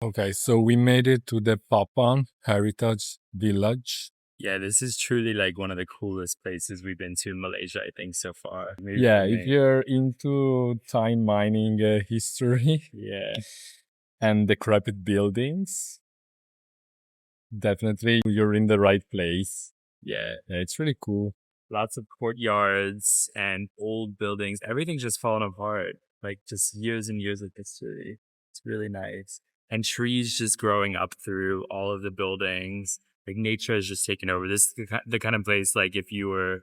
Okay, so we made it to the Papan Heritage Village. Yeah, this is truly like one of the coolest places we've been to in Malaysia, I think, so far. Maybe Yeah, for if me. you're into time mining history Yeah. and decrepit buildings, definitely you're in the right place. Yeah. Yeah, it's really cool. Lots of courtyards and old buildings. Everything's just fallen apart. Like just years and years of history. It's really nice. And trees just growing up through all of the buildings. Like nature has just taken over. This is the kind of place, like if you were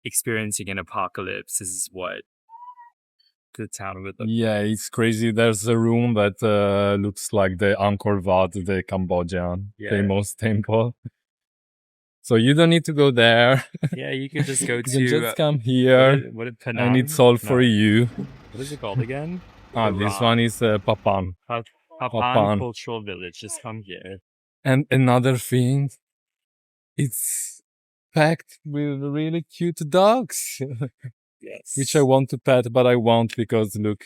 experiencing an apocalypse, this is what the town would look. Yeah, it's crazy. There's a room that looks like the Angkor Wat, the Cambodian famous temple. So you don't need to go there. Yeah, you can just go You to. can just come here, What is Padang? and it's all for you. What is it called again? This one is Papan. Papan Cultural Village. Just come here. And another thing, it's packed with really cute dogs. Yes. Which I want to pet, but I won't because look,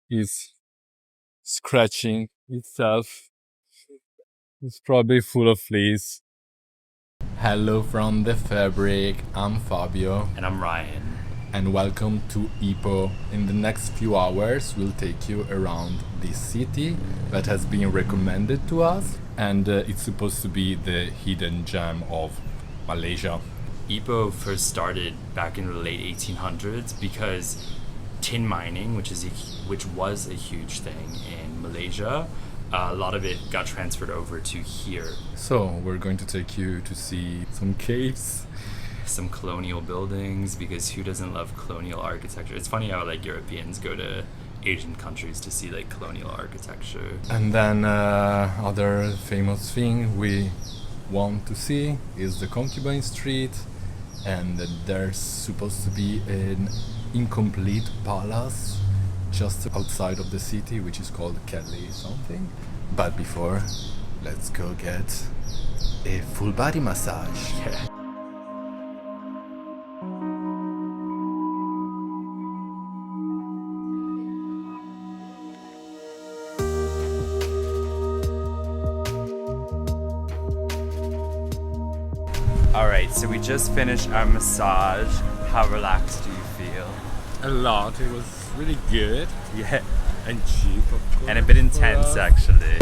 he's scratching itself. It's probably full of fleas. Hello from the fabric. I'm Fabio. And I'm Ryan. And welcome to Ipoh. In the next few hours, we'll take you around this city that has been recommended to us, and it's supposed to be the hidden gem of Malaysia. Ipoh first started back in the late 1800s because tin mining, which was a huge thing in Malaysia, a lot of it got transferred over to here. So we're going to take you to see some caves, some colonial buildings, because who doesn't love colonial architecture? It's funny how like Europeans go to Asian countries to see like colonial architecture. And then other famous thing we want to see is the Concubine Street, and there's supposed to be an incomplete palace just outside of the city, which is called Kellie something. But before, let's go get a full body massage. Yeah. Alright, so we just finished our massage. How relaxed do you feel? A lot. It was really good. Yeah. And cheap, of course. And a bit intense, actually.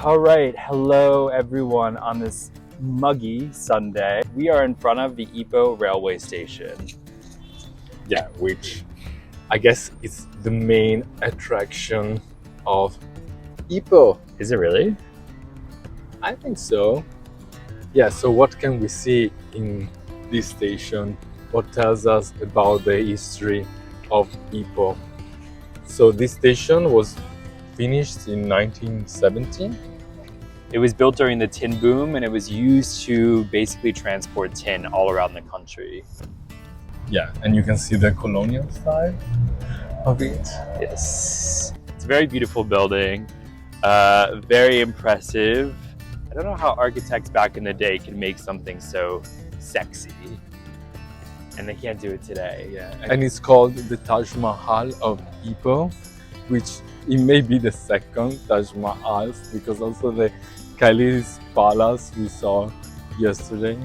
Alright, hello everyone on this muggy Sunday. We are in front of the Ipoh railway station. Yeah, which I guess is the main attraction of Ipoh. Is it really? I think so. Yeah, so what can we see in this station? What tells us about the history of Ipoh? So this station was finished in 1917. It was built during the tin boom, and it was used to basically transport tin all around the country. Yeah, and you can see the colonial style of it. Yes. It's a very beautiful building, very impressive. I don't know how architects back in the day can make something so sexy, and they can't do it today. Yeah, and it's called the Taj Mahal of Ipoh, which it may be the second Taj Mahal, because also the Kellie's palace we saw yesterday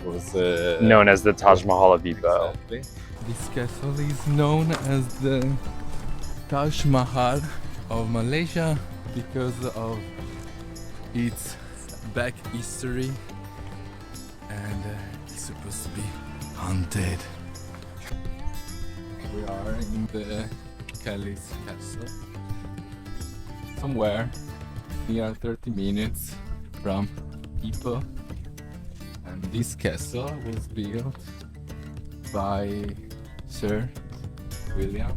was known as the Taj Mahal of Ipoh. Exactly. This castle is known as the Taj Mahal of Malaysia because of its back history, and it's supposed to be haunted. We are in the Kellie's castle, somewhere near 30 minutes from Ipoh, and this castle was built by Sir William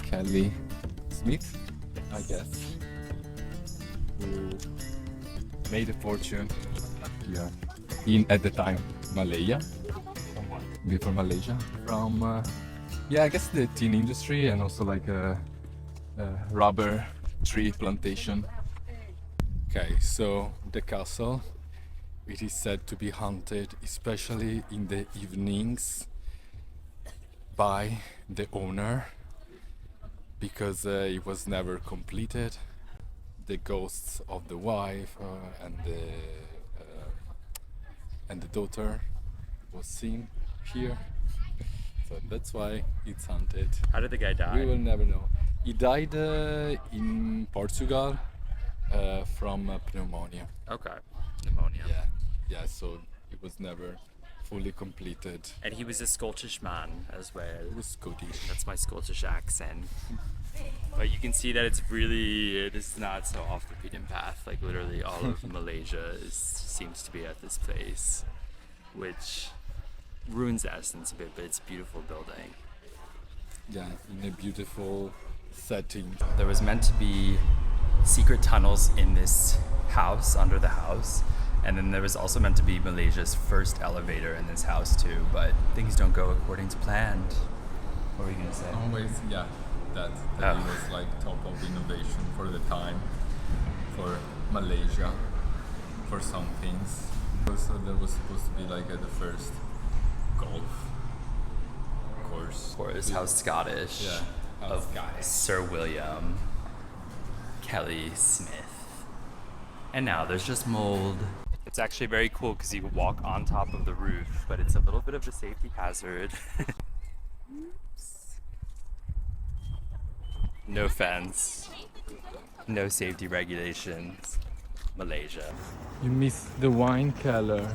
Kellie Smith, I guess, who made a fortune here in, at the time, Malaya, before Malaysia, from I guess the tin industry, and also like a rubber tree plantation. Okay, so the castle, it is said to be haunted, especially in the evenings, by the owner, because it was never completed. The ghosts of the wife and the daughter was seen here, so that's why it's haunted. How did the guy die? We will never know. He died in Portugal from pneumonia. Okay. Pneumonia. Yeah. So it was never fully completed. And he was a Scottish man as well. It was Scottish. That's my Scottish accent. But you can see that it is not so off the beaten path. Like literally all of Malaysia seems to be at this place, which ruins the essence a bit, but it's a beautiful building. Yeah, in a beautiful setting. There was meant to be secret tunnels in this house, under the house, and then there was also meant to be Malaysia's first elevator in this house too, but things don't go according to plan. What were you gonna say? Always, yeah. That it was like top of innovation for the time, for Malaysia, for some things. Also, there was supposed to be like the first golf course. Of course, how Scottish. Yeah, how of Scottish. Sir William Kellie Smith. And now there's just mold. It's actually very cool because you can walk on top of the roof, but it's a little bit of a safety hazard. No fence, no safety regulations, Malaysia. You missed the wine cellar.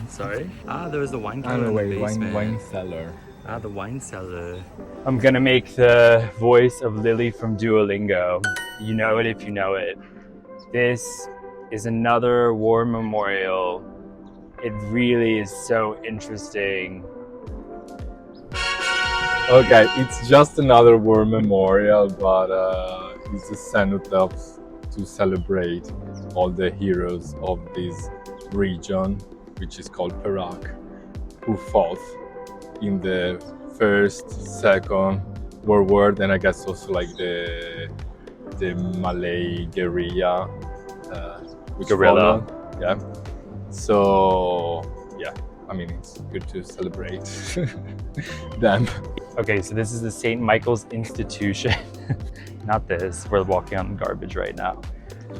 Sorry? There was the wine cellar in the basement. wine cellar. The wine cellar. I'm gonna make the voice of Lily from Duolingo. You know it if you know it. This is another war memorial. It really is so interesting. Okay, it's just another war memorial, but it's a cenotaph to celebrate all the heroes of this region, which is called Perak, who fought in the First, Second World War, and I guess also like the Malay guerrilla. Guerrilla. Followed. Yeah. So yeah, I mean it's good to celebrate them. Okay, so this is the St. Michael's Institution. Not this, we're walking on garbage right now.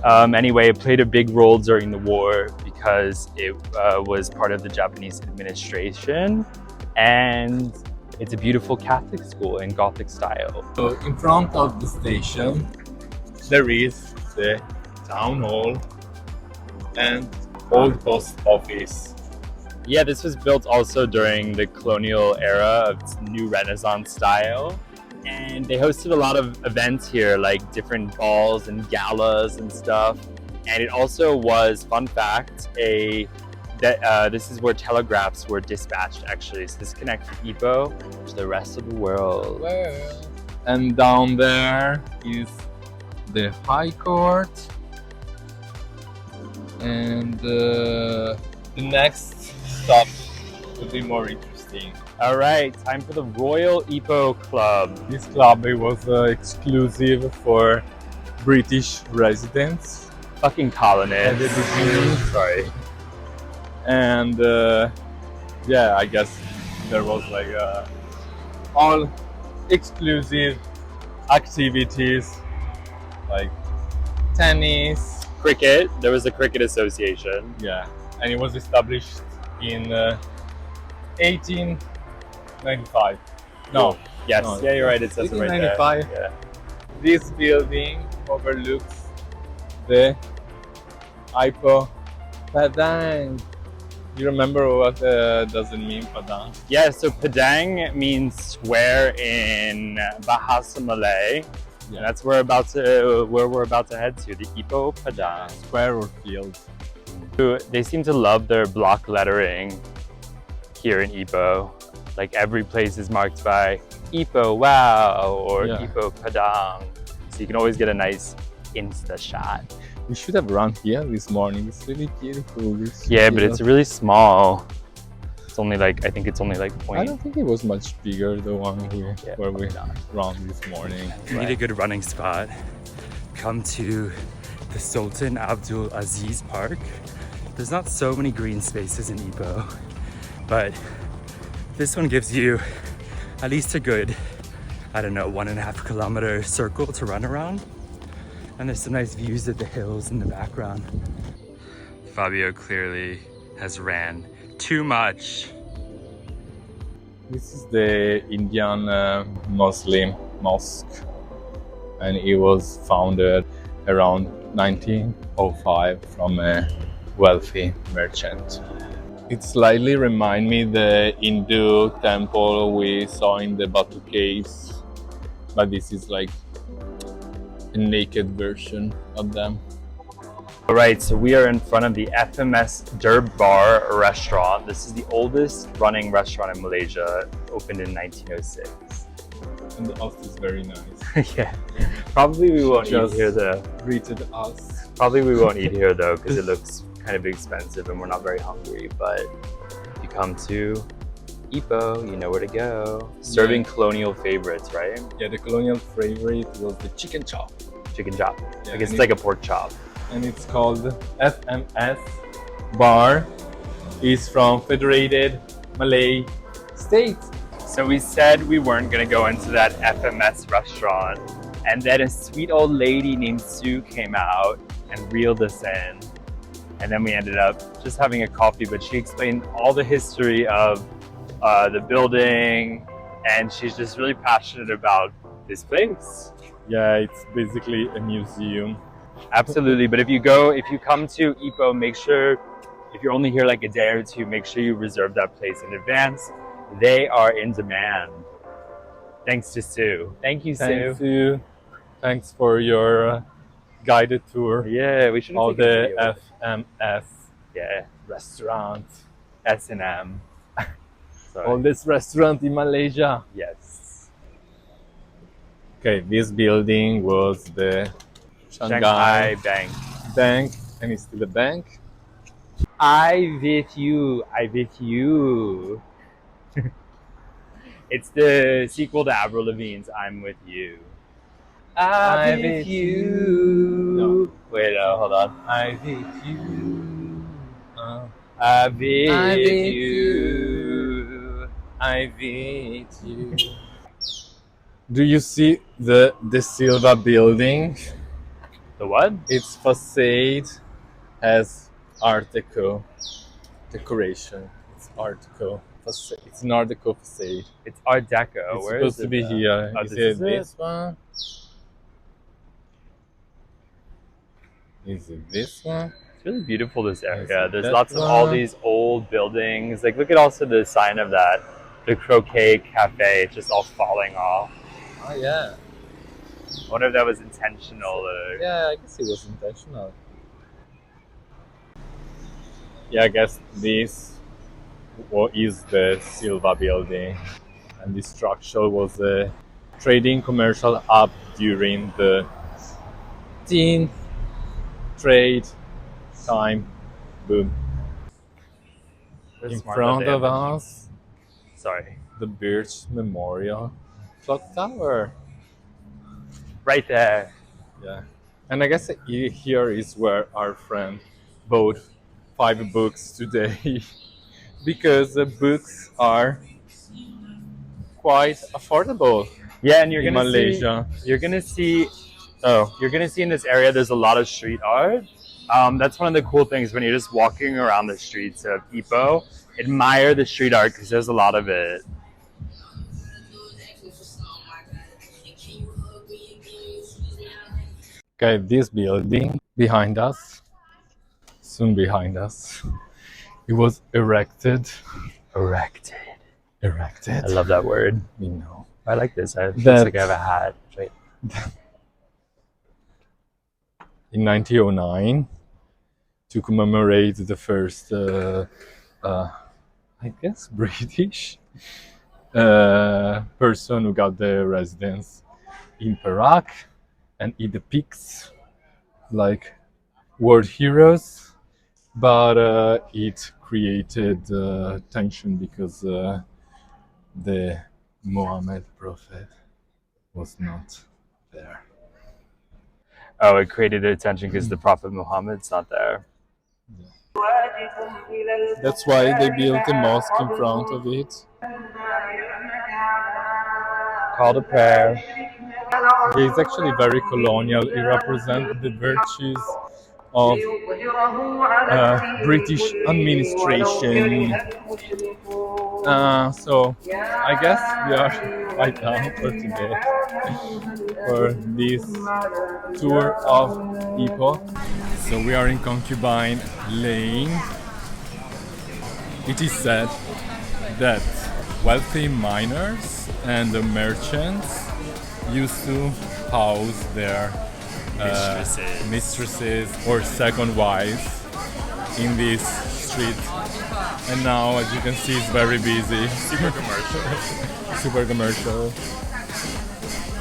Anyway, it played a big role during the war because it was part of the Japanese administration, and it's a beautiful Catholic school in Gothic style. So in front of the station, there is the town hall and old post office. Yeah, this was built also during the colonial era of new Renaissance style. And they hosted a lot of events here, like different balls and galas and stuff. And it also was, fun fact, this is where telegraphs were dispatched actually. So this connects Ipoh to the rest of the world. Well, and down there is the High Court. And the next stop will be more interesting. All right, time for the Royal Ipoh Club. This club was exclusive for British residents. Fucking colonists. Sorry. And yeah, I guess there was like all exclusive activities like tennis, cricket. There was a cricket association. Yeah, and it was established in 1895. No. Yes. No, Yeah, you're right. It says it right there. 1895. Yeah. This building overlooks the Ipoh Padang. You remember what does it mean, Padang? Yeah. So Padang means square in Bahasa Malay. Yeah. And that's where we're about to head to, the Ipoh Padang. Square or field? They seem to love their block lettering here in Ipoh. Like every place is marked by Ipoh Wow or Ipoh Padang. So you can always get a nice Insta shot. We should have run here this morning. It's really beautiful. Yeah, but it's really small. It's only like, I think it's only like I don't think it was much bigger, the one here where we ran this morning. If you need a good running spot, come to the Sultan Abdul Aziz Park. There's not so many green spaces in Ipoh, but this one gives you at least a good I don't know, 1.5 kilometer circle to run around. And there's some nice views of the hills in the background. Fabio clearly has ran too much. This is the Indian Muslim mosque, and it was founded around 1905 from a wealthy merchant. It slightly reminds me the Hindu temple we saw in the Batu Caves, but this is like a naked version of them. All right, so we are in front of the FMS Durban Restaurant. This is the oldest running restaurant in Malaysia, opened in 1906. And the house is very nice. Yeah, probably we won't Just eat here though. greeted us. Probably we won't eat here though because it looks kind of expensive and we're not very hungry. But if you come to Ipoh, you know where to go. Serving colonial favorites, right? Yeah, the colonial favorite was the chicken chop. Chicken chop. Yeah, I guess it's like a pork chop. And it's called FMS Bar. It's from Federated Malay States. So we said we weren't gonna go into that FMS restaurant, and then a sweet old lady named Sue came out and reeled us in. And then we ended up just having a coffee, but she explained all the history of the building, and she's just really passionate about this place. Yeah, it's basically a museum. Absolutely, but if you come to Ipoh, make sure, if you're only here like a day or two, make sure you reserve that place in advance. They are in demand. Thanks to Sue. Thank you, Sue. Thanks, Sue. Thanks for your guided tour. Yeah, we should All the FMS restaurant, S&M. All this restaurant in Malaysia. Yes. Okay, this building was the Shanghai Bank. Bank, and it's still the bank. I with you. I with you. It's the sequel to Avril Lavigne's I'm With You. I with you. No. Wait, hold on. I with you. I with with you. I with you. Do you see the Silva building? The what? Its facade has Art Deco decoration. It's Art Deco facade. It's an Art Deco facade. It's Art Deco. It's Where supposed is to be it? here. Oh, Is this it is this one? Is it this one? It's really beautiful, this area. Is There's that lots of all one? these old buildings. Like, look at also the sign of that. The Croquet Cafe. It's just all falling off. Oh yeah. I wonder if that was intentional. Or... Yeah, I guess it was intentional. Yeah, I guess this is the Silva building, and this structure was a trading commercial hub during the teen trade time boom. That's In smart front that they of have- us, Sorry. the Birch Memorial Clock Tower. Right there. Yeah, and I guess here is where our friend bought 5 books today because the books are quite affordable. Yeah, and you're in gonna Malaysia. see. You're gonna see in this area. There's a lot of street art. That's one of the cool things when you're just walking around the streets of Ipoh. Admire the street art because there's a lot of it. Okay, this building behind us, soon behind us, it was erected. Erected. Erected. I love that word. We know. I like this. It's That- like I have a hat. Wait. In 1909, to commemorate the first, I guess, British person who got the residence in Perak, and it depicts like world heroes, but it created tension because the Muhammad prophet was not there. Oh, it created attention because the Prophet Muhammad's not there. That's why they built a mosque in front of it. call to prayer. It's actually very colonial. It represents the virtues of British administration. So I guess we are right now for today for this tour of Ipoh. So we are in Concubine Lane. It is said that wealthy miners and the merchants used to house their mistresses or second wives in this street. And now, as you can see, it's very busy. Super commercial. Super commercial.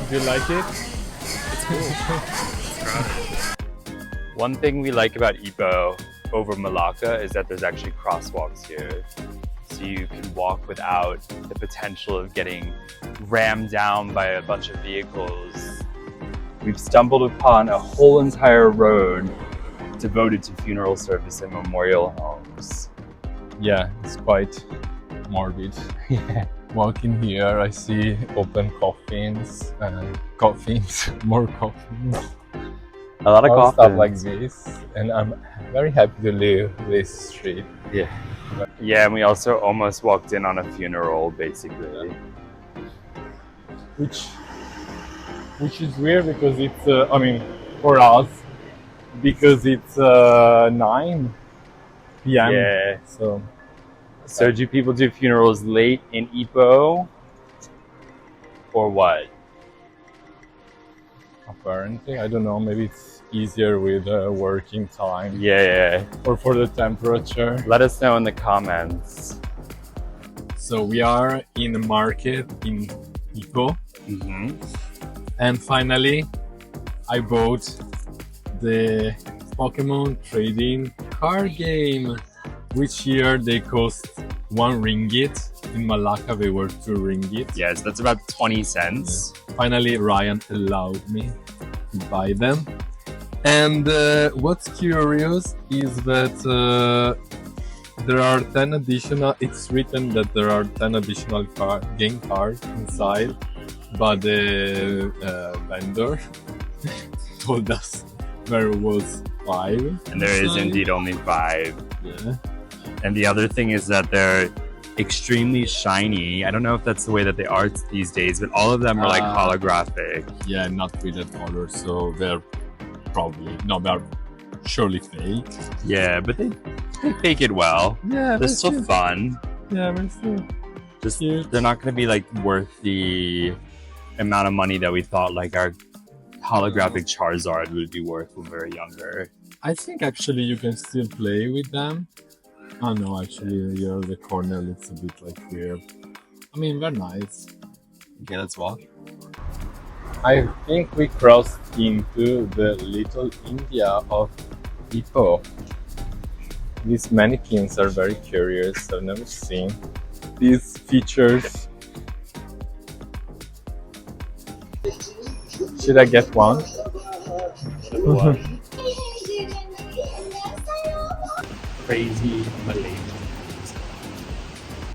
Do you like it? It's cool. It's crowded. One thing we like about Ipoh over Malacca is that there's actually crosswalks here. So you can walk without the potential of getting rammed down by a bunch of vehicles. We've stumbled upon a whole entire road devoted to funeral service and memorial homes. Yeah, it's quite morbid. Yeah. Walking here, I see open coffins and more coffins. A lot of coffins. Stuff like this, and I'm very happy to leave this street. Yeah. Yeah, and we also almost walked in on a funeral, basically. Which is weird because it's, I mean, for us, because it's 9 p.m. Yeah. So do people do funerals late in Ipoh? Or what? Apparently, I don't know, maybe it's easier with working time. Yeah. Or for the temperature. Let us know in the comments. So we are in a market in Ipoh. And finally, I bought the Pokémon trading card game, which here they cost 1 ringgit. In Malacca they were 2 ringgit. Yes, that's about 20 cents. Yeah. Finally, Ryan allowed me to buy them. And what's curious is that there are 10 additional, it's written that there are 10 additional game cards inside, but the vendor told us there was 5. And there is indeed only 5. Yeah. And the other thing is that they're extremely shiny. I don't know if that's the way that they are these days, but all of them are like holographic. Yeah, not with the color, so they're probably, no, they're surely fake. Yeah, but they fake it well. Yeah, they're still fun. Yeah, they're still just cute. They're not going to be like worth the amount of money that we thought like our holographic Charizard would be worth when we were younger. I think actually you can still play with them. Oh no, actually here the corner looks a bit like weird. I mean, they're nice. Okay, let's walk. I think we crossed into the little India of Ipoh. These mannequins are very curious. I've never seen these features. Should I get one? Crazy Malay.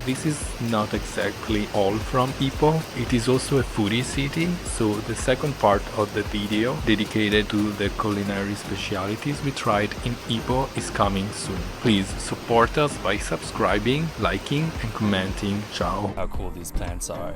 This is not exactly all from Ipoh. It is also a foodie city, so the second part of the video dedicated to the culinary specialities we tried in Ipoh is coming soon. Please support us by subscribing, liking and commenting. Ciao! How cool these plants are.